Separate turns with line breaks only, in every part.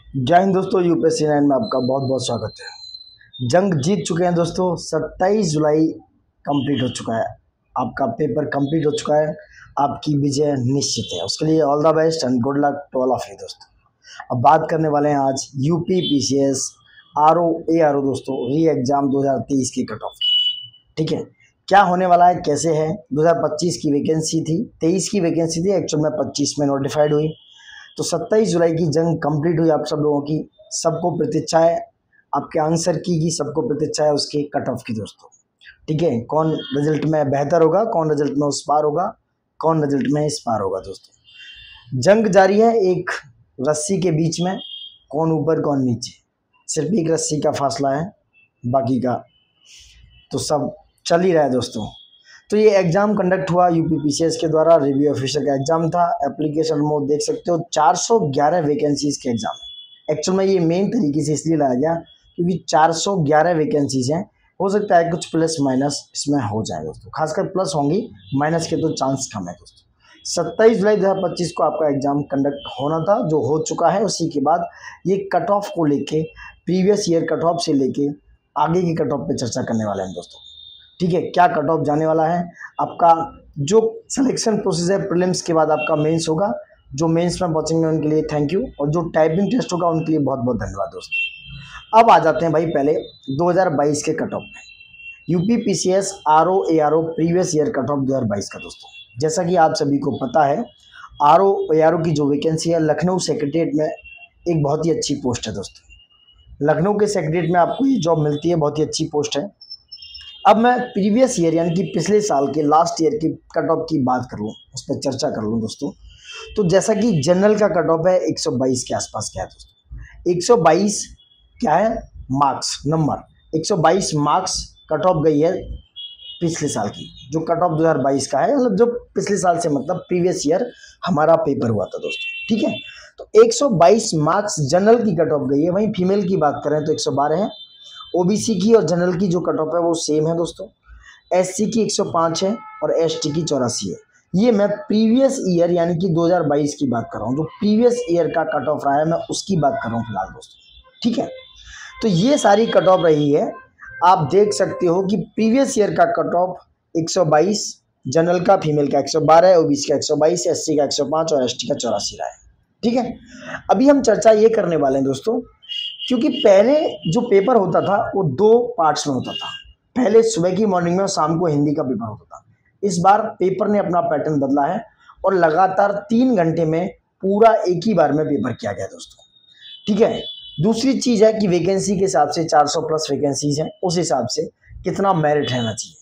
जय हिंद दोस्तों, यूपीएससी 9 में आपका बहुत बहुत स्वागत है। जंग जीत चुके हैं दोस्तों। 27 जुलाई कंप्लीट हो चुका है, आपका पेपर कंप्लीट हो चुका है, आपकी विजय निश्चित है। उसके लिए all the best and good luck to all of you दोस्तों। अब बात करने वाले हैं आज यूपी पीसीएस आरओ एआरओ दोस्तों री एग्जाम 2023 की कट ऑफ की। ठीक है, क्या होने वाला है, कैसे है। 2025 की वैकेंसी थी, 23 की वैकेंसी थी, एक्चुअल में 25 में नोटिफाइड हुई। तो 27 जुलाई की जंग कंप्लीट हुई आप सब लोगों की। सबको प्रतीक्षा है आपके आंसर की सबको प्रतीक्षा है उसके कट ऑफ की दोस्तों। ठीक है, कौन रिजल्ट में बेहतर होगा, कौन रिजल्ट में उस पार होगा, कौन रिजल्ट में इस पार होगा दोस्तों। जंग जारी है एक रस्सी के बीच में, कौन ऊपर कौन नीचे, सिर्फ एक रस्सी का फासला है, बाकी का तो सब चल ही रहा है दोस्तों। तो ये एग्ज़ाम कंडक्ट हुआ यूपी पीसीएस के द्वारा, रिव्यू ऑफिसर का एग्ज़ाम था। एप्लीकेशन मोड देख सकते हो, 411 वैकेंसीज के एग्ज़ाम है। एक्चुअल में ये मेन तरीके से इसलिए लाया गया क्योंकि 411 वैकेंसीज हैं। हो सकता है कुछ प्लस माइनस इसमें हो जाए दोस्तों, खासकर प्लस होंगी, माइनस के तो चांस कम है दोस्तों। 27 जुलाई 2025 को आपका एग्ज़ाम कंडक्ट होना था, जो हो चुका है। उसी के बाद ये कट ऑफ को लेके, प्रीवियस ईयर कट ऑफ से लेके आगे की कट ऑफ पे चर्चा करने वाले हैं दोस्तों। ठीक है, क्या कट ऑफ जाने वाला है आपका। जो सिलेक्शन प्रोसेस है, प्रीलिम्स के बाद आपका मेंस होगा। जो मेंस में पहुंचेंगे उनके लिए थैंक यू, और जो टाइपिंग टेस्ट होगा उनके लिए बहुत बहुत धन्यवाद दोस्तों। अब आ जाते हैं भाई पहले 2022 के कट ऑफ में। UP PCS RO ARO previous year cut off 2022 का दोस्तों। जैसा कि आप सभी को पता है, आरओ एआरओ की जो वैकेंसी है लखनऊ सेक्रेटेरिएट में, एक बहुत ही अच्छी पोस्ट है दोस्तों। लखनऊ के सेक्रेटेरिएट में आपको ये जॉब मिलती है, बहुत ही अच्छी पोस्ट है। अब मैं प्रीवियस ईयर यानी कि पिछले साल के लास्ट ईयर की कट ऑफ की बात कर लूँ, उस पर चर्चा कर लूँ दोस्तों। तो जैसा कि जनरल का कट ऑफ है 122 के आसपास क्या है दोस्तों। 122 क्या है, marks number, 122 marks cut off गई है पिछले साल की। जो कट ऑफ 2022 का है, मतलब जो पिछले साल से, मतलब प्रीवियस ईयर हमारा पेपर हुआ था दोस्तों। ठीक है, तो 122 मार्क्स जनरल की कट ऑफ गई है। वहीं फीमेल की बात करें तो 112 है। ओबीसी की और जनरल की जो कट ऑफ है वो सेम है दोस्तों। एससी की 105 है और एसटी की 84 है। ये मैं प्रीवियस ईयर यानी कि 2022 की बात कर रहा हूँ। जो प्रीवियस ईयर का कट ऑफ रहा है मैं उसकी बात कर रहा हूँ फिलहाल दोस्तों। ठीक है, तो ये सारी कट ऑफ रही है। आप देख सकते हो कि प्रीवियस ईयर का कट ऑफ 122, जनरल का, फीमेल का 112, ओबीसी का 122, एससी का 105 और एसटी का 84 रहा है। ठीक है, अभी हम चर्चा ये करने वाले हैं दोस्तों, क्योंकि पहले जो पेपर होता था वो 2 पार्ट्स में होता था। पहले सुबह की मॉर्निंग में और शाम को हिंदी का पेपर होता था। इस बार पेपर ने अपना पैटर्न बदला है और लगातार 3 घंटे में पूरा एक ही बार में पेपर किया गया दोस्तों। ठीक है, दूसरी चीज़ है कि वैकेंसी के हिसाब से 400 प्लस वैकेंसीज हैं, उस हिसाब से कितना मेरिट रहना चाहिए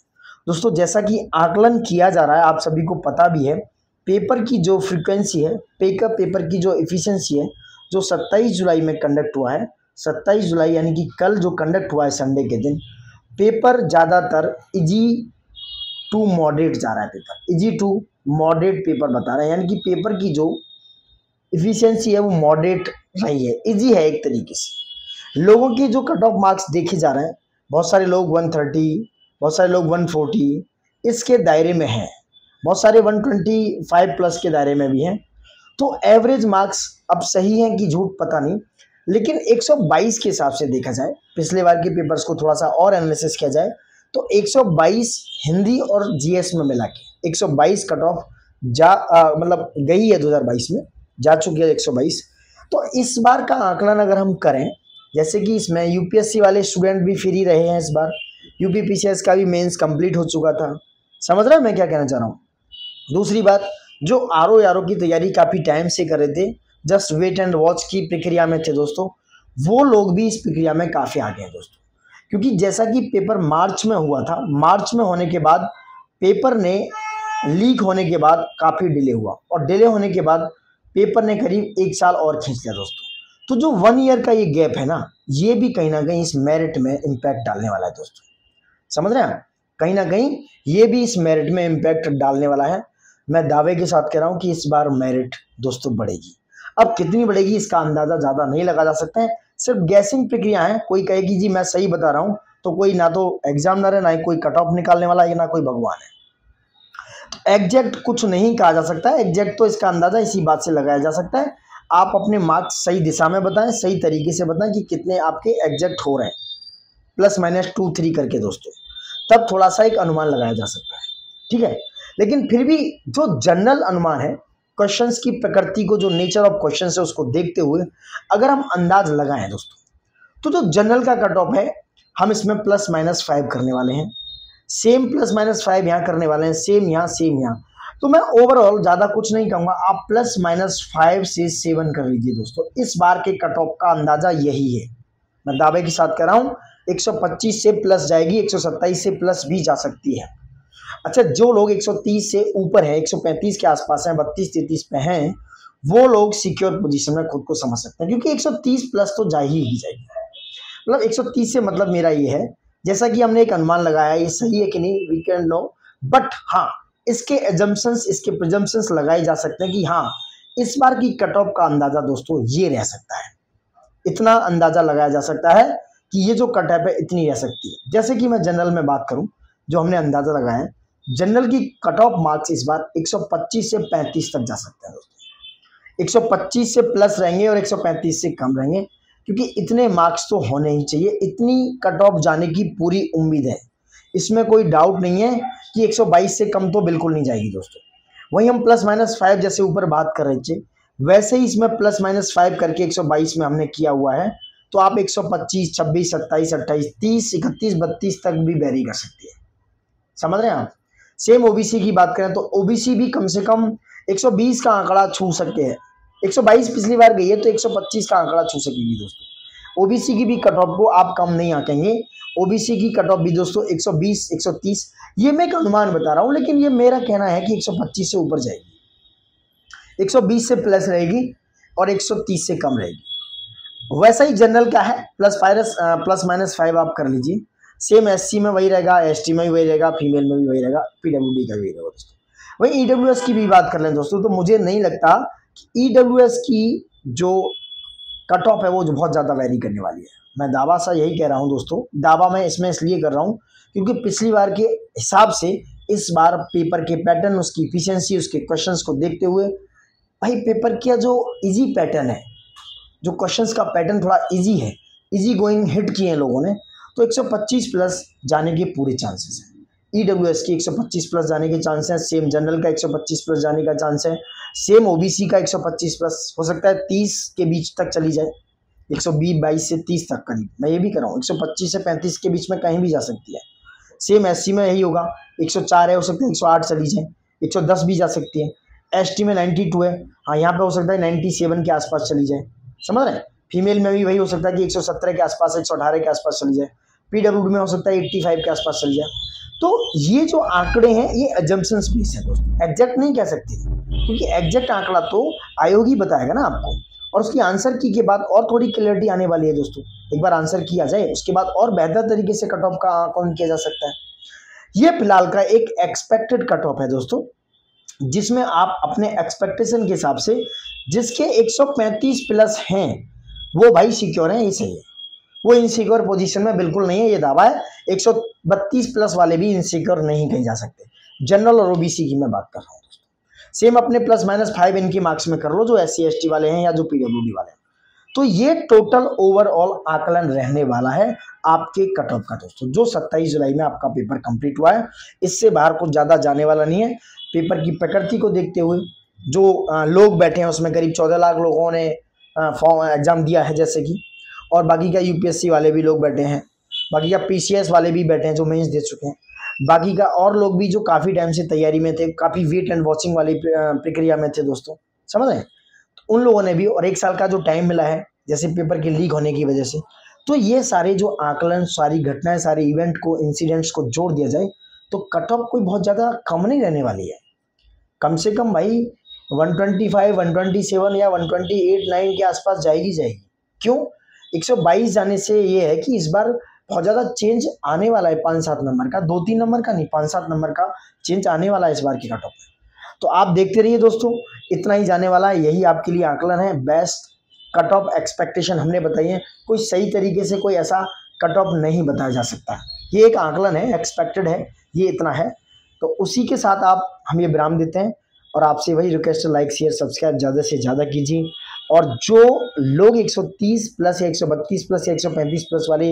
दोस्तों। जैसा कि आकलन किया जा रहा है, आप सभी को पता भी है, पेपर की जो फ्रिक्वेंसी है, पेपर की जो एफिशिएंसी है, जो 27 जुलाई में कंडक्ट हुआ है, 27 जुलाई यानी कि कल जो कंडक्ट हुआ है संडे के दिन, पेपर ज़्यादातर इजी टू मॉडरेट जा रहा है। Paper easy to moderate paper बता रहे हैं, यानी कि पेपर की जो इफिशियंसी है वो मॉडरेट रही है, इजी है एक तरीके से। लोगों की जो कट ऑफ मार्क्स देखे जा रहे हैं, बहुत सारे लोग 130, बहुत सारे लोग 140 इसके दायरे में हैं, बहुत सारे 125 प्लस के दायरे में भी हैं। तो एवरेज मार्क्स अब सही है कि झूठ पता नहीं, लेकिन 122 के हिसाब से देखा जाए, पिछले बार के पेपर्स को थोड़ा सा और एनालिसिस किया जाए तो 122 हिंदी और जीएस में मिला के 122 कट ऑफ मतलब गई है 2022 में, जा चुकी है 122। तो इस बार का आकलन अगर हम करें, जैसे कि इसमें यूपीएससी वाले स्टूडेंट भी फ्री रहे हैं इस बार, यूपी पीसीएस का भी मेंस कंप्लीट हो चुका था। समझ रहे हैं मैं क्या कहना चाह रहा हूँ। दूसरी बात, जो आरओ की तैयारी काफ़ी टाइम से कर रहे थे, जस्ट वेट एंड वॉच की प्रक्रिया में थे दोस्तों, वो लोग भी इस प्रक्रिया में काफ़ी आगे हैं दोस्तों। क्योंकि जैसा कि पेपर मार्च में हुआ था, मार्च में होने के बाद पेपर ने लीक होने के बाद काफ़ी डिले हुआ, और डिले होने के बाद पेपर ने करीब 1 साल और खींच लिया दोस्तों। तो जो 1 ईयर का ये गैप है ना, ये भी कहीं ना कहीं इस मेरिट में इम्पैक्ट डालने वाला है दोस्तों। समझ रहे हैं, कहीं ना कहीं ये भी इस मेरिट में इम्पैक्ट डालने वाला है। मैं दावे के साथ कह रहा हूँ कि इस बार मेरिट दोस्तों बढ़ेगी। अब कितनी बढ़ेगी इसका अंदाज़ा ज़्यादा नहीं लगा जा सकता है, सिर्फ गैसिंग प्रक्रिया है। कोई कहे कि जी मैं सही बता रहा हूँ, तो कोई ना तो एग्जामिनर है, ना ही कोई कट ऑफ निकालने वाला है, ना कोई भगवान है। तो एग्जैक्ट कुछ नहीं कहा जा सकता है, एग्जैक्ट तो इसका अंदाज़ा इसी बात से लगाया जा सकता है। आप अपने मार्क्स सही दिशा में बताएं, सही तरीके से बताएं कि कितने आपके एग्जैक्ट हो रहे हैं, +-2 3 करके दोस्तों, तब थोड़ा सा एक अनुमान लगाया जा सकता है। ठीक है, लेकिन फिर भी जो जनरल अनुमान है, क्वेश्चंस की प्रकृति को, जो नेचर ऑफ क्वेश्चन है उसको देखते हुए अगर हम अंदाज लगाएं दोस्तों, तो जो जनरल का कट ऑफ है हम इसमें +-5 करने वाले हैं, सेम +-5 यहाँ करने वाले हैं, सेम यहाँ। तो मैं ओवरऑल ज़्यादा कुछ नहीं कहूँगा, आप +-5 से 7 कर लीजिए दोस्तों। इस बार के कट ऑफ का अंदाज़ा यही है, मैं दावे के साथ कह रहा हूँ। 125 से प्लस जाएगी, 127 से प्लस भी जा सकती है। अच्छा, जो लोग 130 से ऊपर है, 135 के आसपास हैं, 32-33 पे हैं, वो लोग सिक्योर पोजीशन में खुद को समझ सकते हैं, क्योंकि 130 प्लस तो जा ही जाएगी। मतलब 130 से मतलब मेरा ये है, जैसा कि हमने एक अनुमान लगाया, ये सही है कि नहीं वी कैन नो, बट हाँ इसके एजम्पशंस, इसके प्रिजम्पशंस लगाए जा सकते हैं कि हाँ इस बार की कट ऑफ का अंदाजा दोस्तों ये रह सकता है। इतना अंदाजा लगाया जा सकता है कि ये जो कट ऑफ है इतनी रह सकती है। जैसे कि मैं जनरल में बात करूं, जो हमने अंदाजा लगाया है, जनरल की कट ऑफ मार्क्स इस बार 125 से 35 तक जा सकते हैं दोस्तों। 125 से प्लस रहेंगे और 135 से कम रहेंगे, क्योंकि इतने मार्क्स तो होने ही चाहिए, इतनी कट ऑफ जाने की पूरी उम्मीद है, इसमें कोई डाउट नहीं है कि 122 से कम तो बिल्कुल नहीं जाएगी दोस्तों। वही हम +-5 जैसे ऊपर बात कर रहे थे, वैसे ही इसमें +-5 करके 122 में हमने किया हुआ है। तो आप 125, 26, 27, 28, 30, 31, 32 तक भी वेरी कर सकती है, समझ रहे हैं आप। सेम ओबीसी की बात करें तो ओबीसी भी कम से कम 120 का आंकड़ा छू सकते हैं। 122 पिछली बार गई है तो 125 का आंकड़ा छू सकेगी दोस्तों। ओबीसी की भी कट ऑफ को आप कम नहीं आंकेंगे, ओबीसी की कट ऑफ भी दोस्तों 120, 130, ये मैं एक अनुमान बता रहा हूँ, लेकिन ये मेरा कहना है कि 125 से ऊपर जाएगी, 120 से प्लस रहेगी और 130 से कम रहेगी। वैसा ही जनरल का है, +-5 आप कर लीजिए। सेम एससी में वही रहेगा, एसटी में भी वही रहेगा, फीमेल में भी वही रहेगा, पीडब्ल्यूडी का भी रहेगा दोस्तों। वही ईडब्ल्यूएस की भी बात कर लें दोस्तों, तो मुझे नहीं लगता कि ईडब्ल्यूएस की जो कट ऑफ है वो बहुत ज़्यादा वेरी करने वाली है। मैं दावा सा यही कह रहा हूँ दोस्तों, दावा मैं इसमें इसलिए कर रहा हूँ क्योंकि पिछली बार के हिसाब से इस बार पेपर के पैटर्न, उसकी इफिशियंसी, उसके क्वेश्चंस को देखते हुए, भाई पेपर का जो इजी पैटर्न है, जो क्वेश्चंस का पैटर्न थोड़ा इजी है, इजी गोइंग हिट किए हैं लोगों ने, तो 125 प्लस जाने के पूरे चांसेस हैं। ईडब्ल्यूएस की 125 प्लस जाने के चांस हैं, सेम जनरल का 125 प्लस जाने का चांस है, सेम ओबीसी का 125 प्लस हो सकता है 30 के बीच तक चली जाए, 122 से 30 तक करीब, मैं ये भी कर रहा हूँ, 125 से 35 के बीच में कहीं भी जा सकती है। सेम एससी में यही होगा, 104 है, हो सकता है 108 चली जाए, 110 भी जा सकती है। एसटी में 92 है, हाँ यहाँ पे हो सकता है 97 के आसपास चली जाए, समझ रहे हैं। फीमेल में भी वही हो सकता है कि 117 के आसपास, 118 के आसपास चली जाए। पीडब्ल्यूडी में हो सकता है 85 के आसपास चली जाए। तो ये जो आंकड़े हैं ये एजम्पशंस बेस है दोस्तों, एग्जैक्ट नहीं कह सकते, क्योंकि एग्जैक्ट आंकड़ा तो आयोग ही बताएगा ना आपको, और उसकी आंसर की के बाद और थोड़ी क्लियरिटी आने वाली है दोस्तों। एक बार आंसर किया जाए उसके बाद और बेहतर तरीके से कट ऑफ का आकलन किया जा सकता है। ये फिलहाल का एक एक्सपेक्टेड कट ऑफ है दोस्तों, जिसमें आप अपने एक्सपेक्टेशन के हिसाब से जिसके 135 प्लस हैं वो भाई सिक्योर हैं, ये सही है। वो इनसिक्योर पोजीशन में बिल्कुल नहीं है, ये दावा है। 132 प्लस वाले भी इनसिक्योर नहीं कहे जा सकते। जनरल और ओबीसी की मैं बात कर रहा हूँ दोस्तों। सेम अपने +-5 इनकी मार्क्स में कर लो, जो SC ST वाले हैं या जो पीडब्ल्यूडी वाले हैं। तो ये टोटल ओवरऑल आकलन रहने वाला है आपके कट ऑफ का दोस्तों, जो 27 जुलाई में आपका पेपर कंप्लीट हुआ है। इससे बाहर कुछ ज़्यादा जाने वाला नहीं है। पेपर की प्रकृति को देखते हुए जो लोग बैठे हैं उसमें करीब 14 लाख लोगों ने फॉर्म एग्ज़ाम दिया है जैसे कि, और बाकी का UPSC वाले भी लोग बैठे हैं, बाकी का PCS वाले भी बैठे हैं जो मेंस दे चुके हैं, बाकी का और लोग भी जो काफ़ी टाइम से तैयारी में थे, काफ़ी वेट एंड वॉचिंग वाली प्रक्रिया में थे दोस्तों, समझ रहे हैं। तो उन लोगों ने भी, और 1 साल का जो टाइम मिला है जैसे पेपर के लीक होने की वजह से, तो ये सारे जो आकलन, सारी घटनाएं, सारे इवेंट को, इंसिडेंट्स को जोड़ दिया जाए तो कट ऑफ कोई बहुत ज़्यादा कम नहीं रहने वाली है। कम से कम भाई 125, 127 या 128-9 के आसपास जाएगी। क्यों? 122 जाने से ये है कि इस बार बहुत ज़्यादा चेंज आने वाला है, 5-7 नंबर का, 2-3 नंबर का नहीं, 5-7 नंबर का चेंज आने वाला है इस बार की कट ऑफ में। तो आप देखते रहिए दोस्तों, इतना ही जाने वाला है, यही आपके लिए आकलन है। बेस्ट कट ऑफ एक्सपेक्टेशन हमने बताई है, कोई सही तरीके से कोई ऐसा कट ऑफ नहीं बताया जा सकता। ये एक आकलन है, एक्सपेक्टेड है, ये इतना है। तो उसी के साथ आप हम ये विराम देते हैं और आपसे वही रिक्वेस्ट है, लाइक शेयर सब्सक्राइब ज़्यादा से ज़्यादा कीजिए। और जो लोग 130 प्लस या 132 प्लस या 135 प्लस वाले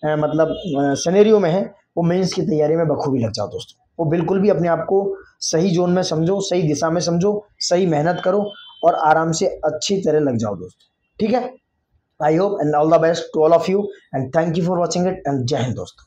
मतलब सिनेरियो में है, वो मेंस की तैयारी में बखूबी लग जाओ दोस्तों। वो बिल्कुल भी अपने आप को सही जोन में समझो, सही दिशा में समझो, सही मेहनत करो और आराम से अच्छी तरह लग जाओ दोस्तों। ठीक है, I hope and all the best to all of you and thank you for watching it and जय हिंद दोस्तों।